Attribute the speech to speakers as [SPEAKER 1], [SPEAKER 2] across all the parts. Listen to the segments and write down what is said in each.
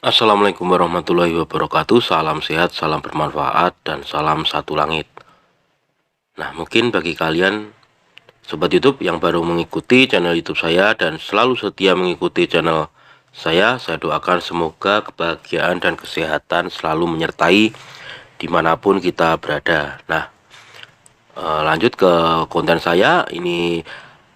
[SPEAKER 1] Assalamualaikum warahmatullahi wabarakatuh. Salam sehat, salam bermanfaat, dan salam satu langit. Nah, mungkin bagi kalian Sobat YouTube yang baru mengikuti channel YouTube saya dan selalu setia mengikuti channel saya doakan semoga kebahagiaan dan kesehatan selalu menyertai dimanapun kita berada. Nah, lanjut ke konten saya. Ini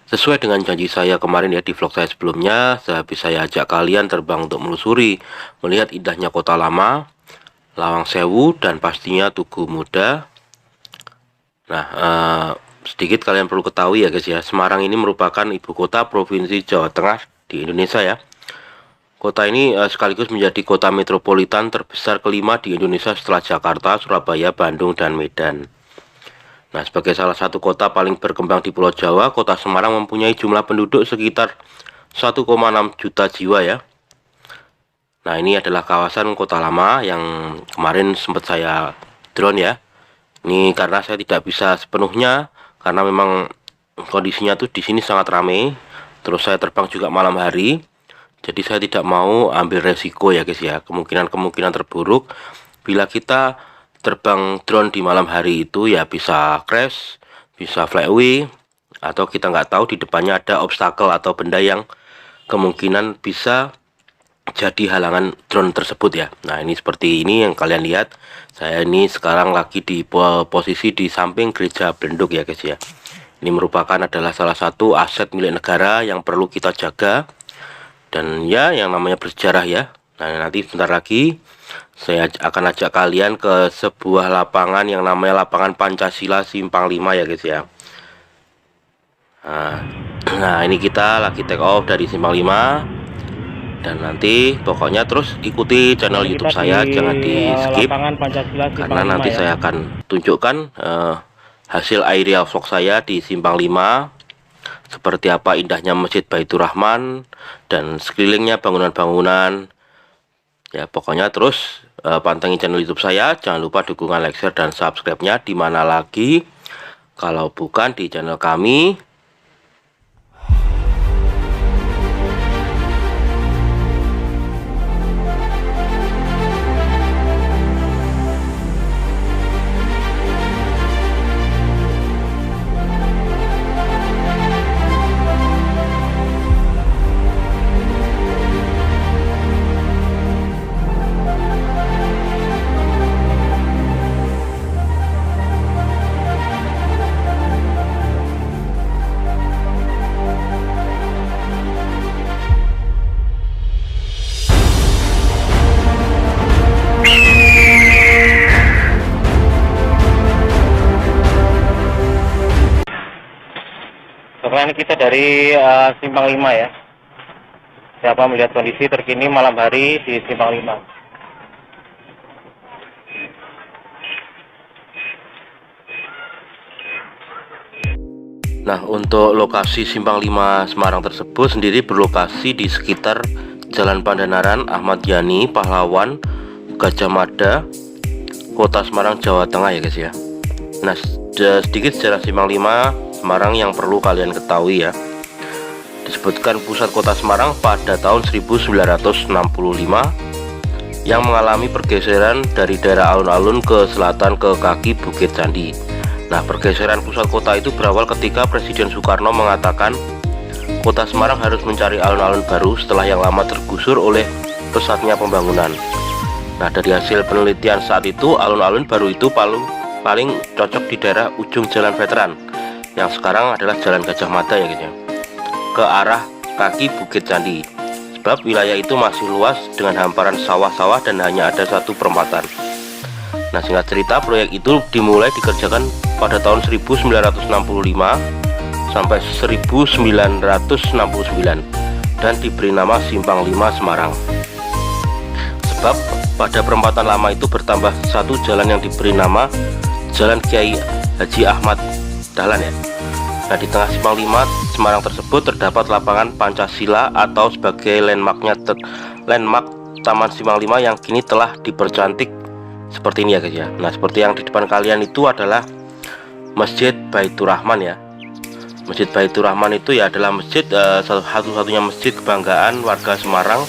[SPEAKER 1] sesuai dengan janji saya kemarin ya di vlog saya sebelumnya, saya ajak kalian terbang untuk melusuri, melihat indahnya kota lama, Lawang Sewu, dan pastinya Tugu Muda. Nah, sedikit kalian perlu ketahui ya guys ya, Semarang ini merupakan ibu kota Provinsi Jawa Tengah di Indonesia ya. Kota ini sekaligus menjadi kota metropolitan terbesar kelima di Indonesia setelah Jakarta, Surabaya, Bandung, dan Medan. Nah, sebagai salah satu kota paling berkembang di Pulau Jawa, kota Semarang mempunyai jumlah penduduk sekitar 1,6 juta jiwa ya. Nah, ini adalah kawasan kota lama yang kemarin sempat saya drone ya. Ini karena saya tidak bisa sepenuhnya karena memang kondisinya tuh di sini sangat ramai. Terus saya terbang juga malam hari. Jadi saya tidak mau ambil resiko ya guys ya. Kemungkinan terburuk bila kita terbang drone di malam hari itu ya bisa crash, bisa flyaway, atau kita nggak tahu di depannya ada obstacle atau benda yang kemungkinan bisa jadi halangan drone tersebut ya. Nah, ini seperti ini yang kalian lihat. Saya ini sekarang lagi di posisi di samping gereja Blenduk ya guys ya. Ini merupakan adalah salah satu aset milik negara yang perlu kita jaga, dan ya yang namanya bersejarah ya. Nah, nanti sebentar lagi saya akan ajak kalian ke sebuah lapangan yang namanya lapangan Pancasila Simpang 5 ya guys ya. Nah, ini kita lagi take off dari Simpang 5. Dan nanti pokoknya terus ikuti channel YouTube saya, jangan di skip karena nanti ya. Saya akan tunjukkan hasil aerial vlog saya di Simpang 5, seperti apa indahnya Masjid Baitur Rahman dan sekelilingnya bangunan-bangunan. Ya, pokoknya terus pantengin channel YouTube saya, jangan lupa dukungan, like, share, dan subscribe-nya. Dimana lagi kalau bukan di channel kami.
[SPEAKER 2] Sekarang ini kita dari Simpang 5 ya. Siapa melihat kondisi terkini malam hari di Simpang 5.
[SPEAKER 1] Nah, untuk lokasi Simpang 5 Semarang tersebut sendiri berlokasi di sekitar Jalan Pandanaran, Ahmad Yani, Pahlawan, Gajah Mada, Kota Semarang, Jawa Tengah ya guys ya. Nah, sedikit sejarah Simpang 5 Semarang yang perlu kalian ketahui ya. Disebutkan pusat kota Semarang pada tahun 1965 yang mengalami pergeseran dari daerah alun-alun ke selatan ke kaki Bukit Candi. Nah, pergeseran pusat kota itu berawal ketika Presiden Soekarno mengatakan kota Semarang harus mencari alun-alun baru setelah yang lama tergusur oleh pesatnya pembangunan. Nah, dari hasil penelitian saat itu, alun-alun baru itu paling cocok di daerah ujung Jalan Veteran, yang sekarang adalah Jalan Gajah Mada ya guys ya, ke arah kaki Bukit Candi. Sebab wilayah itu masih luas dengan hamparan sawah-sawah dan hanya ada satu perempatan. Nah, singkat cerita, proyek itu dimulai dikerjakan pada tahun 1965 sampai 1969 dan diberi nama Simpang 5 Semarang. Sebab pada perempatan lama itu bertambah satu jalan yang diberi nama Jalan Kiai Haji Ahmad Dahlan ya. Nah, di tengah Simpang 5 Semarang tersebut terdapat lapangan Pancasila atau sebagai landmark Taman Simpang 5 yang kini telah dipercantik seperti ini ya guys ya. Nah, seperti yang di depan kalian itu adalah Masjid Baitur Rahman ya. Masjid Baitur Rahman itu ya adalah masjid satu-satunya masjid kebanggaan warga Semarang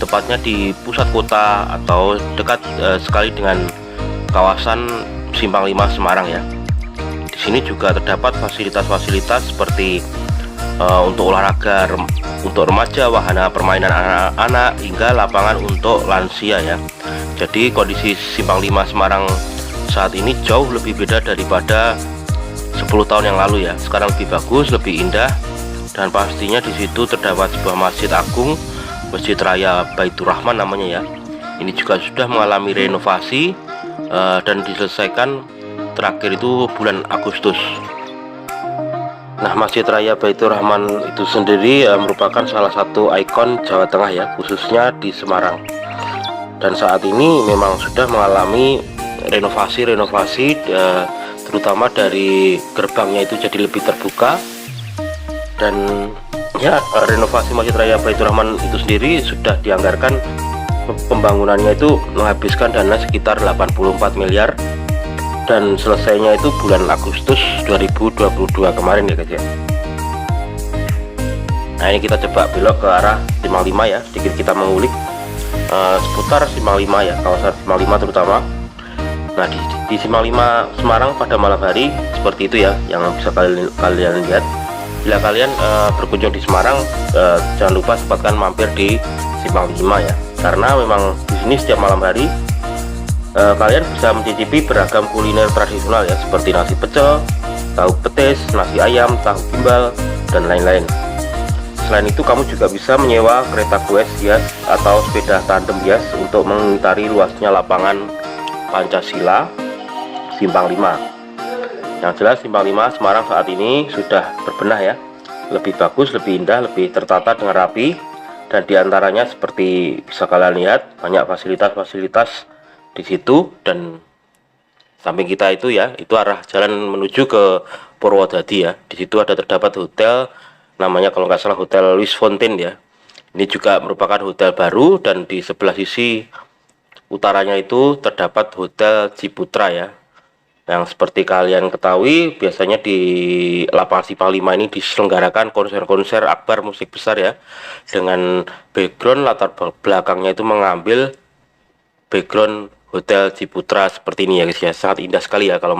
[SPEAKER 1] tepatnya di pusat kota atau dekat sekali dengan kawasan Simpang 5 Semarang ya. Di sini juga terdapat fasilitas-fasilitas seperti untuk olahraga untuk remaja, wahana permainan anak-anak, hingga lapangan untuk lansia ya. Jadi kondisi Simpang 5 Semarang saat ini jauh lebih beda daripada 10 tahun yang lalu ya. Sekarang lebih bagus, lebih indah, dan pastinya di situ terdapat sebuah masjid agung, Masjid Raya Baitur Rahman namanya ya. Ini juga sudah mengalami renovasi dan diselesaikan terakhir itu bulan Agustus. Nah, Masjid Raya Baitur Rahman itu sendiri merupakan salah satu ikon Jawa Tengah ya, khususnya di Semarang. Dan saat ini memang sudah mengalami renovasi terutama dari gerbangnya itu jadi lebih terbuka. Dan ya, renovasi Masjid Raya Baitur Rahman itu sendiri sudah dianggarkan pembangunannya itu menghabiskan dana sekitar 84 miliar, dan selesainya itu bulan Agustus 2022 kemarin ya guys ya. Nah, ini kita coba belok ke arah Simpang 5 ya, sedikit kita mengulik seputar Simpang 5 ya, kawasan Simpang 5 terutama. Nah, di Simpang 5 Semarang pada malam hari seperti itu ya, yang bisa kalian lihat. Bila kalian berkunjung di Semarang, jangan lupa sempatkan mampir di Simpang 5 ya, karena memang di sini setiap malam hari kalian bisa mencicipi beragam kuliner tradisional ya, seperti nasi pecel, tahu petis, nasi ayam, tahu gimbal, dan lain-lain. Selain itu, kamu juga bisa menyewa kereta goes hias atau sepeda tandem hias untuk mengitari luasnya lapangan Pancasila Simpang 5. Yang jelas Simpang 5 Semarang saat ini sudah berbenah ya, lebih bagus, lebih indah, lebih tertata dengan rapi, dan diantaranya seperti bisa kalian lihat banyak fasilitas-fasilitas di situ. Dan samping kita itu ya, itu arah jalan menuju ke Purwodadi ya. Di situ terdapat hotel namanya kalau nggak salah Hotel Louis Fontaine ya. Ini juga merupakan hotel baru, dan di sebelah sisi utaranya itu terdapat Hotel Ciputra ya. Yang seperti kalian ketahui, biasanya di lapangan Simpang 5 ini diselenggarakan konser-konser akbar musik besar ya, dengan background latar belakangnya itu mengambil background Hotel Ciputra seperti ini ya guys ya. Sangat indah sekali ya kalau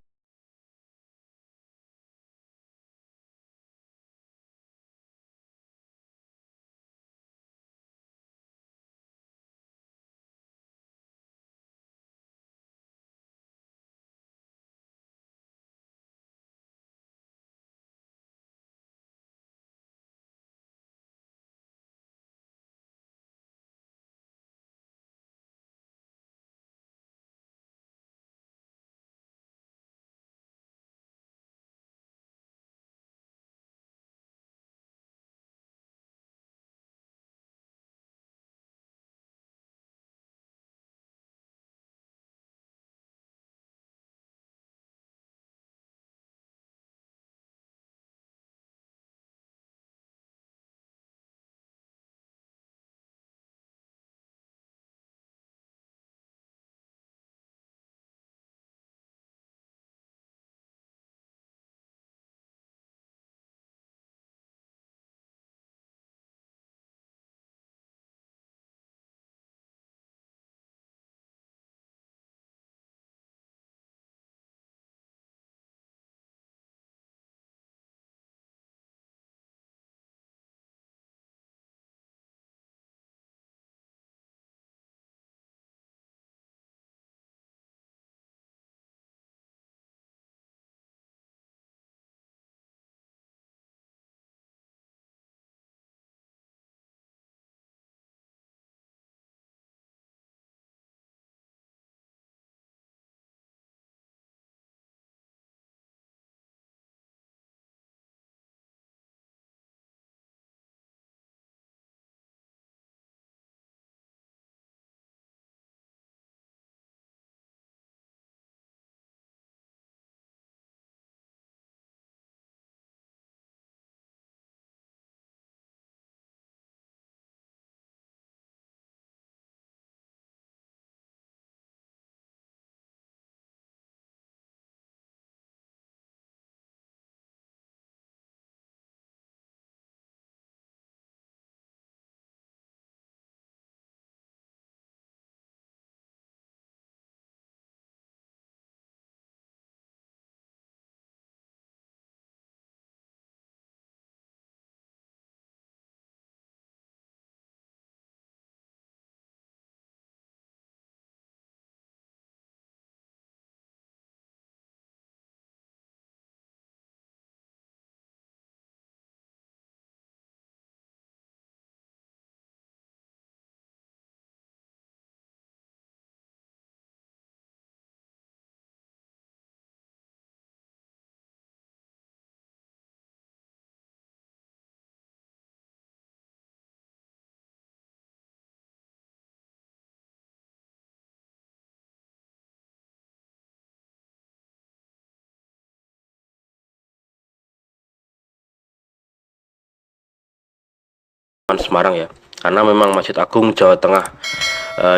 [SPEAKER 1] Semarang ya, karena memang Masjid Agung Jawa Tengah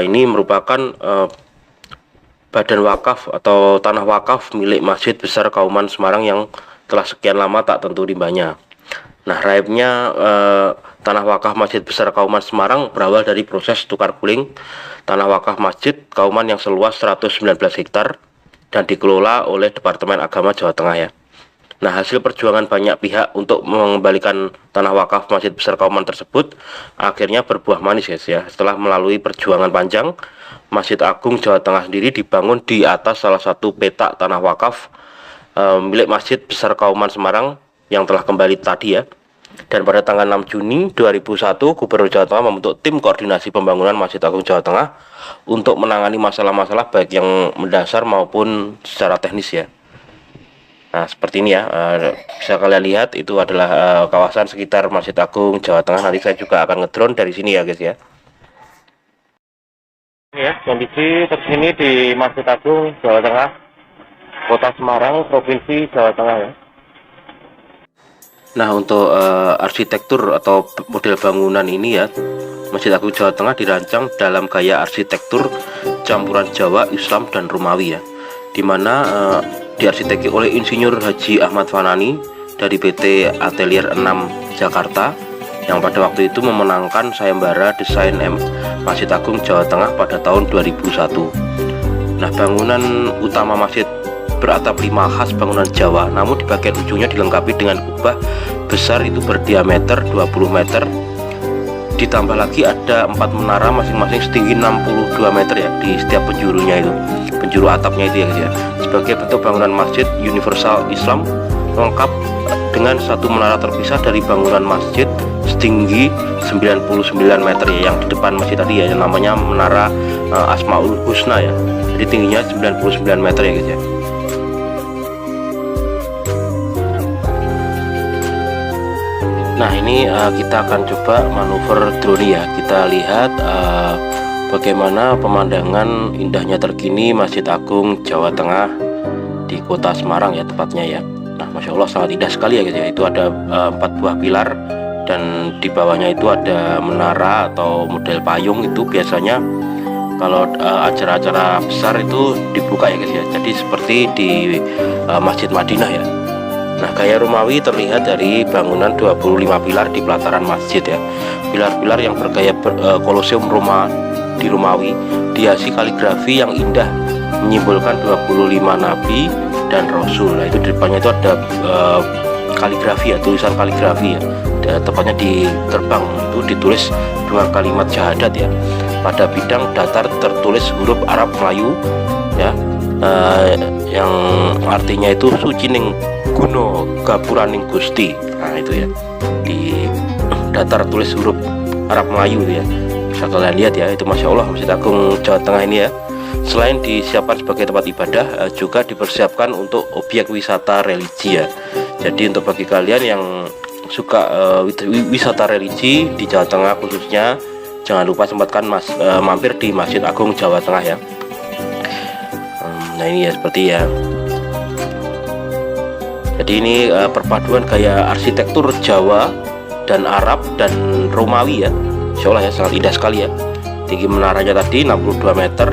[SPEAKER 1] ini merupakan badan wakaf atau tanah wakaf milik Masjid Besar Kauman Semarang yang telah sekian lama tak tentu rimbanya. Nah, raibnya tanah wakaf Masjid Besar Kauman Semarang berawal dari proses tukar guling tanah wakaf Masjid Kauman yang seluas 119 hektar dan dikelola oleh Departemen Agama Jawa Tengah ya. Nah, hasil perjuangan banyak pihak untuk mengembalikan tanah wakaf Masjid Besar Kauman tersebut akhirnya berbuah manis guys ya. Setelah melalui perjuangan panjang, Masjid Agung Jawa Tengah sendiri dibangun di atas salah satu petak tanah wakaf milik Masjid Besar Kauman Semarang yang telah kembali tadi ya. Dan pada tanggal 6 Juni 2001 Gubernur Jawa Tengah membentuk tim koordinasi pembangunan Masjid Agung Jawa Tengah untuk menangani masalah-masalah baik yang mendasar maupun secara teknis ya. Nah, seperti ini ya, bisa kalian lihat itu adalah kawasan sekitar Masjid Agung Jawa Tengah. Nanti saya juga akan ngedrone dari sini ya guys ya.
[SPEAKER 2] Ini ya, kondisi terkini di Masjid Agung Jawa Tengah, Kota Semarang, Provinsi Jawa Tengah ya.
[SPEAKER 1] Nah, untuk arsitektur atau model bangunan ini ya, Masjid Agung Jawa Tengah dirancang dalam gaya arsitektur campuran Jawa, Islam, dan Romawi ya, dimana diarsiteki oleh Insinyur Haji Ahmad Fanani dari PT Atelier 6 Jakarta yang pada waktu itu memenangkan sayembara desain Masjid Agung Jawa Tengah pada tahun 2001. Nah, bangunan utama masjid beratap 5 khas bangunan Jawa, namun di bagian ujungnya dilengkapi dengan kubah besar itu berdiameter 20 meter. Ditambah lagi ada 4 menara masing-masing setinggi 62 meter ya di setiap penjurunya itu, penjuru atapnya itu ya guys ya. Sebagai bentuk bangunan masjid universal Islam, lengkap dengan satu menara terpisah dari bangunan masjid setinggi 99 meter ya, yang di depan masjid tadi ya, yang namanya Menara Asmaul Husna ya. Jadi tingginya 99 meter ya guys ya. Nah, ini kita akan coba manuver drone ya. Kita lihat bagaimana pemandangan indahnya terkini Masjid Agung Jawa Tengah di Kota Semarang ya tepatnya ya. Nah, Masya Allah sangat indah sekali ya guys ya. Itu ada 4 buah pilar dan di bawahnya itu ada menara atau model payung. Itu biasanya kalau acara-acara besar itu dibuka ya guys ya. Jadi seperti di Masjid Madinah ya. Nah, gaya Romawi terlihat dari bangunan 25 pilar di pelataran masjid ya. Pilar-pilar yang bergaya Koloseum Roma di Romawi dihiasi kaligrafi yang indah menyimbolkan 25 nabi dan rasul. Nah, itu di depannya itu ada kaligrafi ya, tulisan kaligrafi ya. Tepatnya di gerbang itu ditulis 2 kalimat syahadat ya. Pada bidang datar tertulis huruf Arab Melayu ya, yang artinya itu sucining Guno Gapuraning Gusti. Nah, itu ya, di datar tulis huruf Arab Melayu itu ya. Bisa kalian lihat ya, itu Masya Allah Masjid Agung Jawa Tengah ini ya. Selain disiapkan sebagai tempat ibadah, juga dipersiapkan untuk objek wisata religi ya. Jadi untuk bagi kalian yang suka wisata religi di Jawa Tengah khususnya, jangan lupa sempatkan mampir di Masjid Agung Jawa Tengah ya. Nah, ini ya seperti ya. Jadi ini perpaduan gaya arsitektur Jawa dan Arab dan Romawi ya. Insya Allah ya, sangat indah sekali ya. Tinggi menaranya tadi 62 meter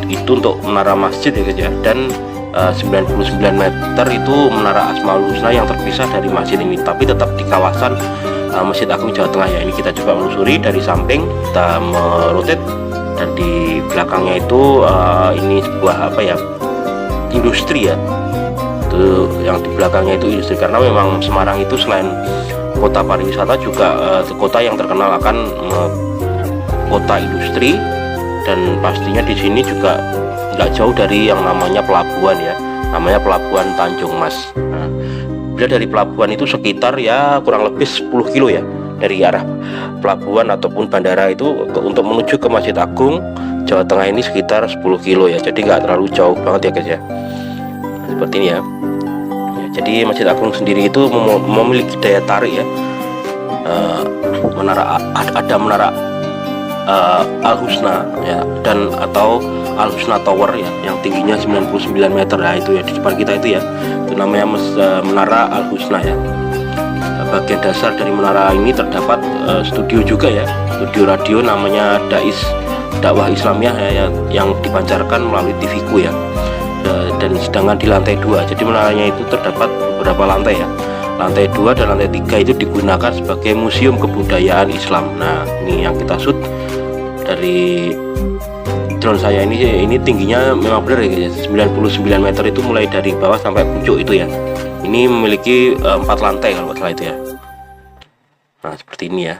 [SPEAKER 1] itu untuk menara masjid ya guys ya. Dan 99 meter itu menara Asmaul Husna yang terpisah dari masjid ini, tapi tetap di kawasan Masjid Agung Jawa Tengah ya. Ini kita coba menelusuri dari samping, kita merotate, dan di belakangnya itu ini sebuah apa ya, industri ya. Itu yang di belakangnya itu industri, karena memang Semarang itu selain kota pariwisata juga kota yang terkenal akan kota industri, dan pastinya di sini juga nggak jauh dari yang namanya pelabuhan ya, namanya Pelabuhan Tanjung Mas. Nah, bila dari pelabuhan itu sekitar ya kurang lebih 10 kilo ya, dari arah pelabuhan ataupun bandara itu untuk menuju ke Masjid Agung Jawa Tengah ini sekitar 10 kilo ya, jadi nggak terlalu jauh banget ya guys ya. Seperti ini ya. Jadi Masjid Agung sendiri itu memiliki daya tarik ya. Ada menara Al-Husna ya, dan atau Al-Husna Tower ya, yang tingginya 99 meter. Nah, itu ya di depan kita itu ya, itu namanya menara Al-Husna ya. bagian dasar dari menara ini terdapat studio juga ya, studio radio namanya Dakwah Islamiyah ya, yang dipancarkan melalui TV-ku ya. Dan sedangkan di lantai 2, jadi menaranya itu terdapat beberapa lantai ya. Lantai 2 dan lantai 3 itu digunakan sebagai museum kebudayaan Islam. Nah, ini yang kita shoot dari drone saya ini tingginya memang benar ya, 99 meter itu mulai dari bawah sampai puncak itu ya. Ini memiliki 4 lantai kalau nggak salah itu ya. Nah, seperti ini ya.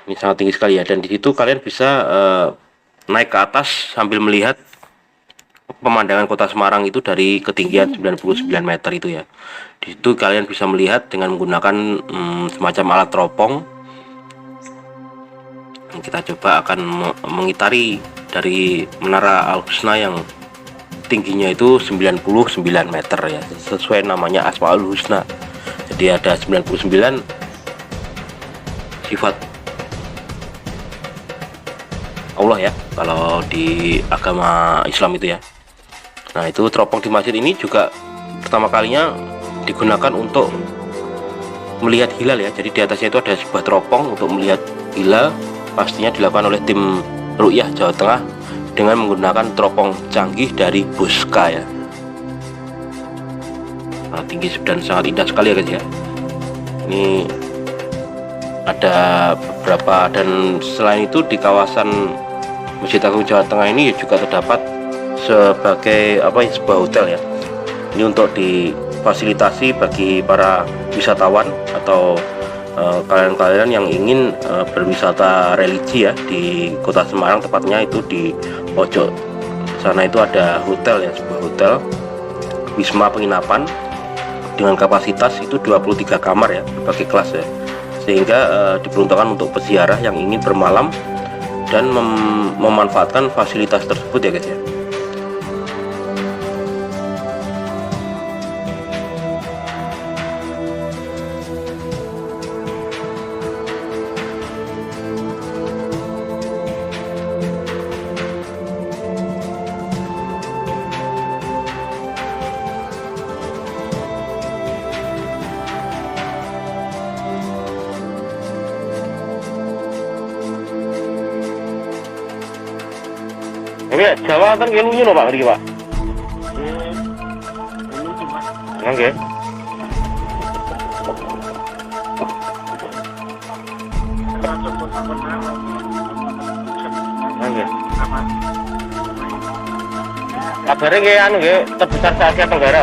[SPEAKER 1] Ini sangat tinggi sekali ya, dan di situ kalian bisa naik ke atas sambil melihat pemandangan kota Semarang itu dari ketinggian 99 meter itu ya. Di situ kalian bisa melihat dengan menggunakan semacam alat teropong. Kita coba akan mengitari dari Menara Al Husna yang tingginya itu 99 meter ya, sesuai namanya Asmaul Husna. Jadi ada 99 sifat Allah ya kalau di agama Islam itu ya. Nah, itu teropong di masjid ini juga pertama kalinya digunakan untuk melihat hilal ya. Jadi di atasnya itu ada sebuah teropong untuk melihat hilal, pastinya dilakukan oleh tim Ru'yah Jawa Tengah dengan menggunakan teropong canggih dari Boska ya. Nah, tinggi dan sangat indah sekali ya guys ya. Ini ada beberapa, dan selain itu di kawasan Masjid Agung Jawa Tengah ini juga terdapat sebagai sebuah hotel ya. Ini untuk difasilitasi bagi para wisatawan atau kalian-kalian yang ingin berwisata religi ya di Kota Semarang, tepatnya itu di pojok sana itu ada hotel ya, sebuah hotel wisma penginapan dengan kapasitas itu 23 kamar ya, berbagai kelas ya, sehingga diperuntukkan untuk peziarah yang ingin bermalam dan memanfaatkan fasilitas tersebut ya guys ya.
[SPEAKER 2] Oke, Jawa kan ilmunya loh Pak, ngerti Pak? Oke. Oke. Kabarnya kayak terbesar se Asia Tenggara.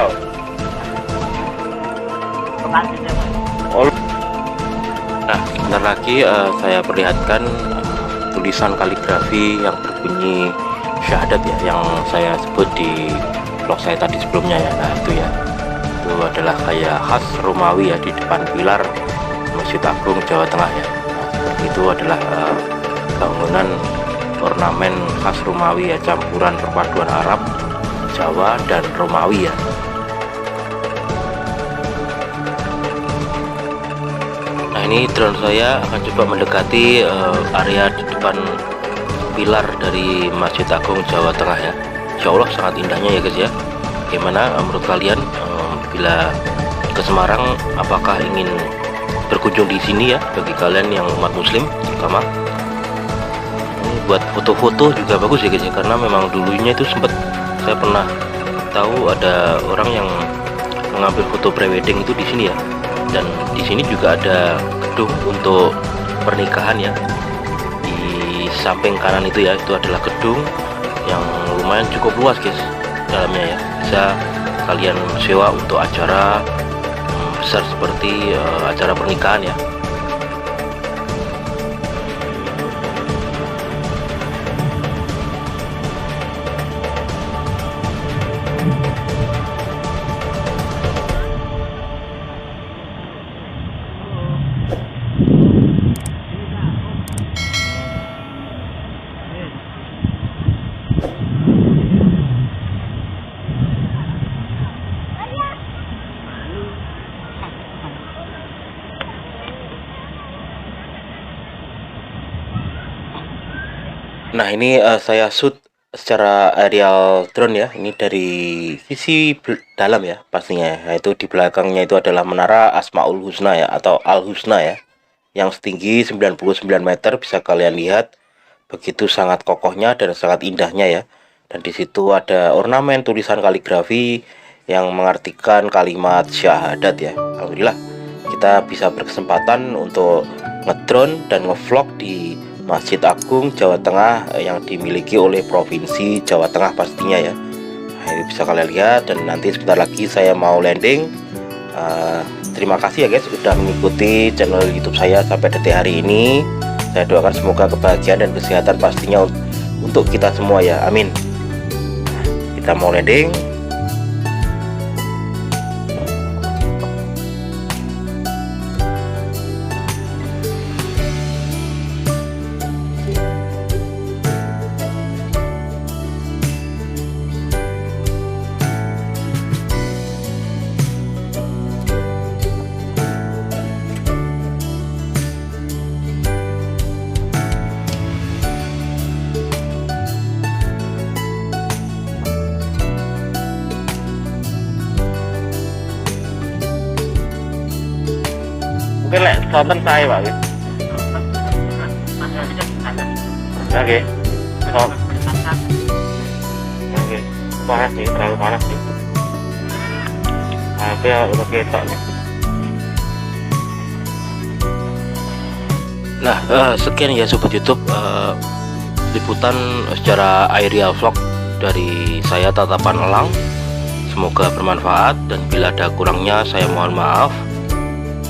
[SPEAKER 2] Oh.
[SPEAKER 1] Nah, sebentar lagi saya perlihatkan tulisan kaligrafi yang berbunyi syahadat ya, yang saya sebut di vlog saya tadi sebelumnya ya. Nah, itu ya, itu adalah kayak khas Romawi ya di depan pilar Masjid Agung Jawa Tengah ya. Nah, seperti itu adalah bangunan ornamen khas Romawi ya, campuran perpaduan Arab, Jawa, dan Romawi ya. Nah, ini drone saya akan coba mendekati area di depan pilar dari Masjid Agung Jawa Tengah ya. Insya Allah sangat indahnya ya guys ya. Bagaimana menurut kalian bila ke Semarang, apakah ingin berkunjung di sini ya, bagi kalian yang umat muslim terutama? Ini buat foto-foto juga bagus ya guys ya, karena memang dulunya itu sempat saya pernah tahu ada orang yang mengambil foto prewedding itu di sini ya. Dan di sini juga ada gedung untuk pernikahan ya. Samping kanan itu ya, itu adalah gedung yang lumayan cukup luas guys dalamnya ya, bisa kalian sewa untuk acara besar seperti acara pernikahan ya. Nah, ini saya shoot secara aerial drone ya. Ini dari sisi dalam ya pastinya, yaitu di belakangnya itu adalah menara Asmaul Husna ya, atau Al Husna ya, yang setinggi 99 meter. Bisa kalian lihat begitu sangat kokohnya dan sangat indahnya ya. Dan di situ ada ornamen tulisan kaligrafi yang mengartikan kalimat syahadat ya. Alhamdulillah kita bisa berkesempatan untuk ngedrone dan ngevlog di Masjid Agung Jawa Tengah yang dimiliki oleh Provinsi Jawa Tengah pastinya ya. Nah, ini bisa kalian lihat, dan nanti sebentar lagi saya mau landing. Terima kasih ya guys sudah mengikuti channel YouTube saya sampai detik hari ini. Saya doakan semoga kebahagiaan dan kesehatan pastinya untuk kita semua ya, amin. Kita mau landing.
[SPEAKER 2] Mungkin lek sonten saya Pak. Oke. Oh. Oke. Panas nih, terlalu panas nih. Oke, udah ketok nih.
[SPEAKER 1] Nah, sekian ya sobat YouTube, liputan secara aerial vlog dari saya Tatapan Elang. Semoga bermanfaat, dan bila ada kurangnya saya mohon maaf.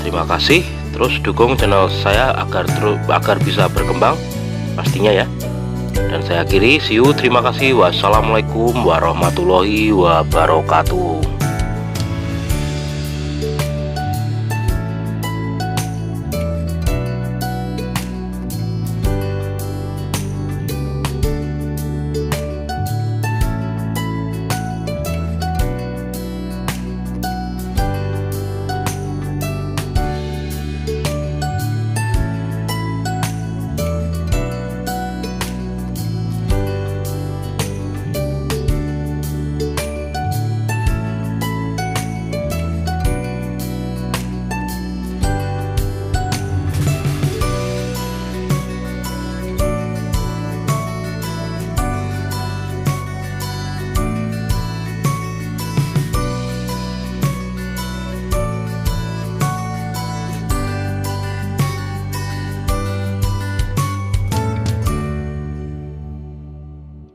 [SPEAKER 1] Terima kasih. Terus dukung channel saya agar bisa berkembang pastinya ya. Dan saya akhiri, see you, terima kasih. Wassalamualaikum warahmatullahi wabarakatuh.